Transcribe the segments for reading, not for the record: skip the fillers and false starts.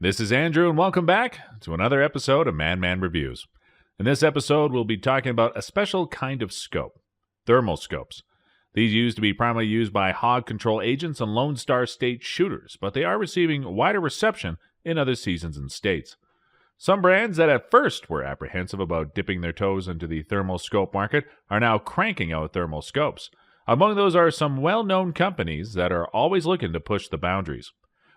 This is Andrew, and welcome back to another episode of MADMAN Reviews. In this episode, we'll be talking about a special kind of scope, thermal scopes. These used to be primarily used by hog-control agents and Lone Star State shooters, but they are receiving wider reception in other seasons and states. Some brands that at first were apprehensive about dipping their toes into the thermal scope market are now cranking out thermal scopes. Among those are some well-known companies that are always looking to push the boundaries.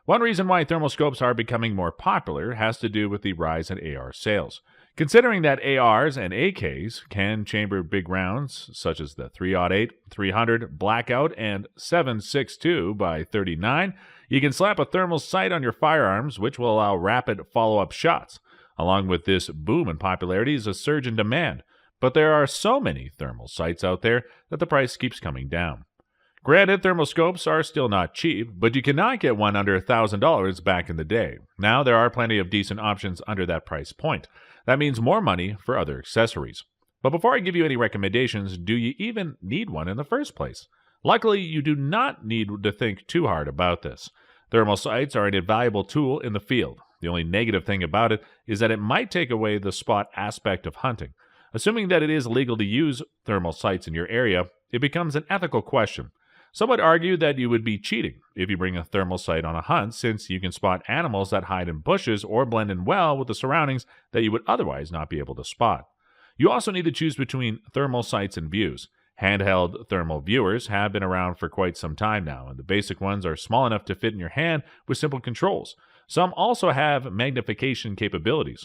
One reason why thermal scopes are becoming more popular has to do with the rise in AR sales. Considering that ARs and AKs can chamber big rounds, such as the 308, 300, Blackout, and 7.62 by 39, you can slap a thermal sight on your firearms, which will allow rapid follow-up shots. Along with this boom in popularity is a surge in demand, but there are so many thermal sights out there that the price keeps coming down. Granted, thermal scopes are still not cheap, but you cannot get one under $1,000 back in the day. Now there are plenty of decent options under that price point. That means more money for other accessories. But before I give you any recommendations, do you even need one in the first place? Luckily, you do not need to think too hard about this. Thermal sights are an invaluable tool in the field. The only negative thing about it is that it might take away the spot aspect of hunting. Assuming that it is legal to use thermal sights in your area, it becomes an ethical question. Some would argue that you would be cheating if you bring a thermal sight on a hunt, since you can spot animals that hide in bushes or blend in well with the surroundings that you would otherwise not be able to spot. You also need to choose between thermal sights and views. Handheld thermal viewers have been around for quite some time now, and the basic ones are small enough to fit in your hand with simple controls. Some also have magnification capabilities.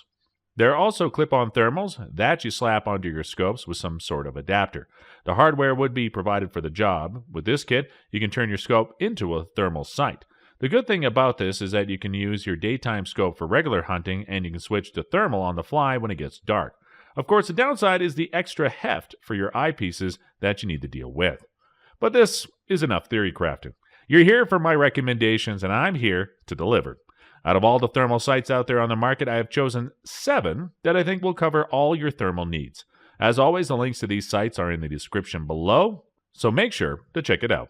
There are also clip-on thermals that you slap onto your scopes with some sort of adapter. The hardware would be provided for the job. With this kit, you can turn your scope into a thermal sight. The good thing about this is that you can use your daytime scope for regular hunting, and you can switch to thermal on the fly when it gets dark. Of course, the downside is the extra heft for your eyepieces that you need to deal with. But this is enough theory crafting. You're here for my recommendations, and I'm here to deliver. Out of all the thermal sights out there on the market, I have chosen 7 that I think will cover all your thermal needs. As always, the links to these sites are in the description below, so make sure to check it out.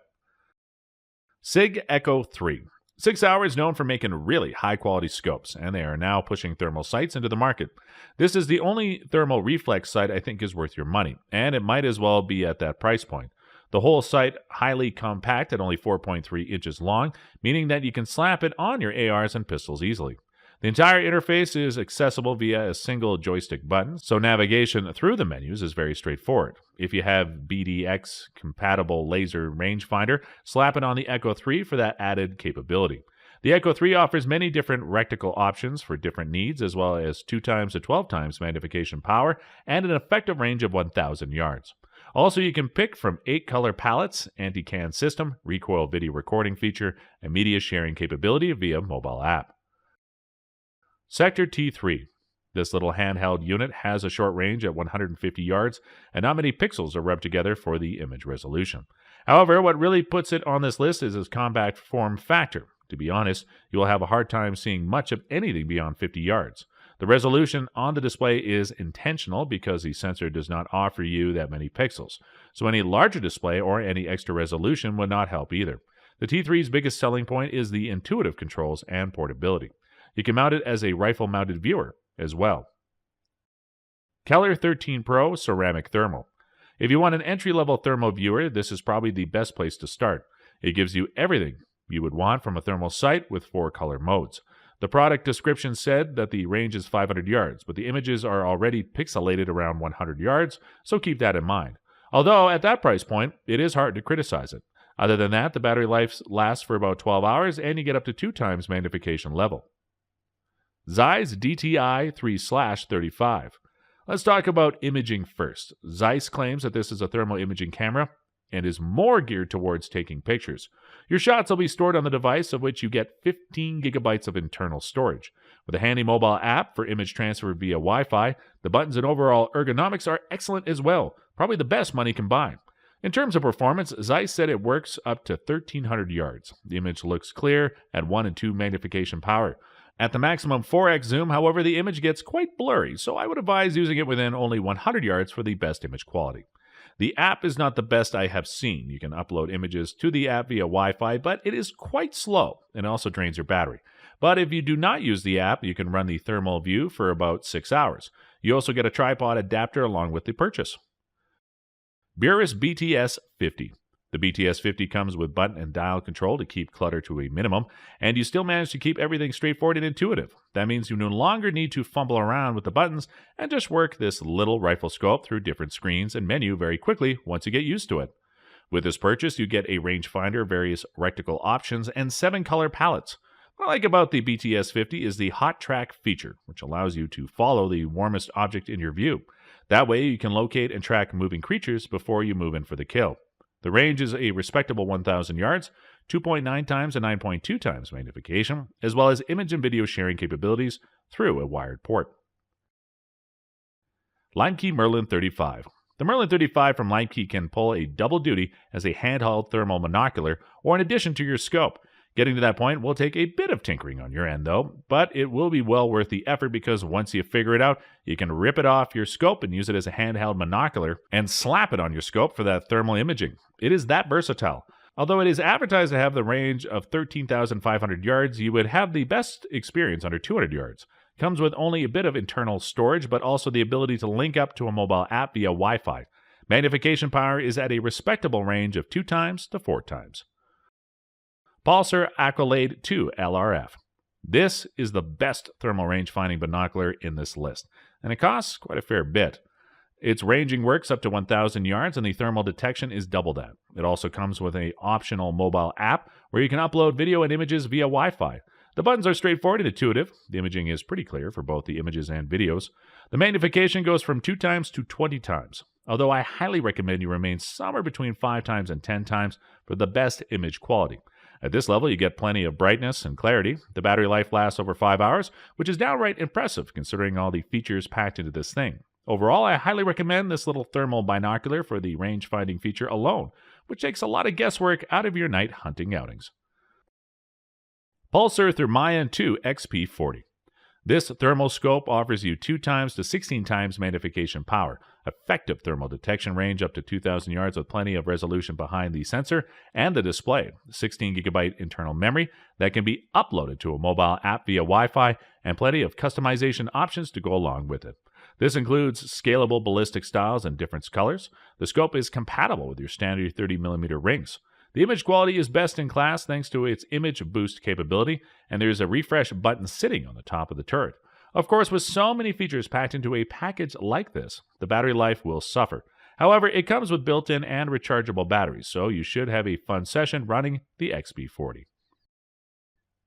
Sig Echo 3. Sig Sauer is known for making really high-quality scopes, and they are now pushing thermal sights into the market. This is the only thermal reflex sight I think is worth your money, and it might as well be at that price point. The whole sight highly compact at only 4.3 inches long, meaning that you can slap it on your ARs and pistols easily. The entire interface is accessible via a single joystick button, so navigation through the menus is very straightforward. If you have BDX compatible laser rangefinder, slap it on the Echo 3 for that added capability. The Echo 3 offers many different reticle options for different needs, as well as 2x to 12x magnification power and an effective range of 1,000 yards. Also, you can pick from 8 color palettes, anti-can system, recoil video recording feature, and media sharing capability via mobile app. Sector T3. This little handheld unit has a short range at 150 yards, and not many pixels are rubbed together for the image resolution. However, what really puts it on this list is its compact form factor. To be honest, you will have a hard time seeing much of anything beyond 50 yards. The resolution on the display is intentional because the sensor does not offer you that many pixels, so any larger display or any extra resolution would not help either. The T3's biggest selling point is the intuitive controls and portability. You can mount it as a rifle-mounted viewer as well. Keiler-13 PRO Ceramic Thermal. If you want an entry-level thermal viewer, this is probably the best place to start. It gives you everything you would want from a thermal sight with 4 color modes. The product description said that the range is 500 yards, but the images are already pixelated around 100 yards, so keep that in mind. Although, at that price point, it is hard to criticize it. Other than that, the battery life lasts for about 12 hours, and you get up to 2x magnification level. Zeiss DTI 3/35. Let's talk about imaging first. Zeiss claims that this is a thermal imaging camera and is more geared towards taking pictures. Your shots will be stored on the device, of which you get 15 gigabytes of internal storage. With a handy mobile app for image transfer via Wi-Fi, the buttons and overall ergonomics are excellent as well, probably the best money can buy. In terms of performance, Zeiss said it works up to 1,300 yards. The image looks clear at 1 and 2 magnification power. At the maximum 4x zoom, however, the image gets quite blurry, so I would advise using it within only 100 yards for the best image quality. The app is not the best I have seen. You can upload images to the app via Wi-Fi, but it is quite slow and also drains your battery. But if you do not use the app, you can run the thermal view for about 6 hours. You also get a tripod adapter along with the purchase. Burris BTS 50. The BTS 50 comes with button and dial control to keep clutter to a minimum, and you still manage to keep everything straightforward and intuitive. That means you no longer need to fumble around with the buttons and just work this little rifle scope through different screens and menu very quickly once you get used to it. With this purchase, you get a rangefinder, various reticle options, and 7 color palettes. What I like about the BTS 50 is the Hot Track feature, which allows you to follow the warmest object in your view. That way, you can locate and track moving creatures before you move in for the kill. The range is a respectable 1,000 yards, 2.9 times and 9.2 times magnification, as well as image and video sharing capabilities through a wired port. LIEMKE Merlin-35. The Merlin-35 from LIEMKE can pull a double duty as a handheld thermal monocular or in addition to your scope. Getting to that point will take a bit of tinkering on your end, though, but it will be well worth the effort because once you figure it out, you can rip it off your scope and use it as a handheld monocular and slap it on your scope for that thermal imaging. It is that versatile. Although it is advertised to have the range of 13,500 yards, you would have the best experience under 200 yards. Comes with only a bit of internal storage, but also the ability to link up to a mobile app via Wi-Fi. Magnification power is at a respectable range of 2 times to 4 times. Pulsar Accolade 2 LRF. This is the best thermal range-finding binocular in this list, and it costs quite a fair bit. Its ranging works up to 1,000 yards, and the thermal detection is double that. It also comes with an optional mobile app where you can upload video and images via Wi-Fi. The buttons are straightforward and intuitive. The imaging is pretty clear for both the images and videos. The magnification goes from 2 times to 20 times, although I highly recommend you remain somewhere between 5 times and 10 times for the best image quality. At this level, you get plenty of brightness and clarity. The battery life lasts over 5 hours, which is downright impressive considering all the features packed into this thing. Overall, I highly recommend this little thermal binocular for the range-finding feature alone, which takes a lot of guesswork out of your night hunting outings. Pulsar Thermion 2 XP40. This thermal scope offers you 2 times to 16 times magnification power, effective thermal detection range up to 2,000 yards with plenty of resolution behind the sensor and the display, 16GB internal memory that can be uploaded to a mobile app via Wi-Fi, and plenty of customization options to go along with it. This includes scalable ballistic styles in different colors. The scope is compatible with your standard 30mm rings. The image quality is best in class thanks to its image boost capability, and there's a refresh button sitting on the top of the turret. Of course, with so many features packed into a package like this, the battery life will suffer. However, it comes with built-in and rechargeable batteries, so you should have a fun session running the XP40.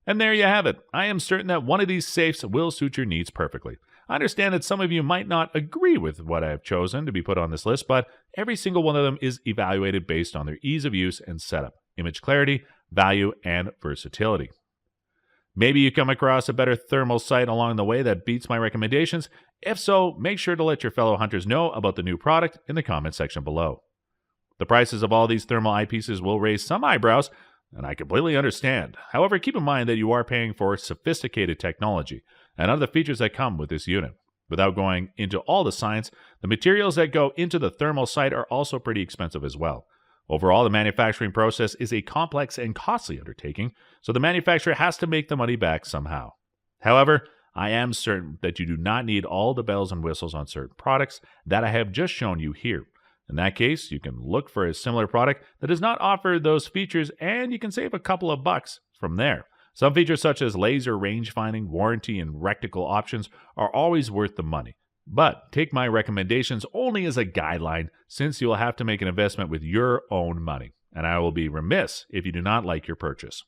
And there you have it. I am certain that one of these safes will suit your needs perfectly. I understand that some of you might not agree with what I have chosen to be put on this list, but every single one of them is evaluated based on their ease of use and setup, image clarity, value, and versatility. Maybe you come across a better thermal sight along the way that beats my recommendations. If so, make sure to let your fellow hunters know about the new product in the comment section below. The prices of all these thermal eyepieces will raise some eyebrows, and I completely understand. However, keep in mind that you are paying for sophisticated technology and other features that come with this unit. Without going into all the science, the materials that go into the thermal sight are also pretty expensive as well. Overall, the manufacturing process is a complex and costly undertaking, so the manufacturer has to make the money back somehow. However, I am certain that you do not need all the bells and whistles on certain products that I have just shown you here. In that case, you can look for a similar product that does not offer those features, and you can save a couple of bucks from there. Some features such as laser range finding, warranty, and reticle options are always worth the money. But take my recommendations only as a guideline, since you'll have to make an investment with your own money, and I will be remiss if you do not like your purchase.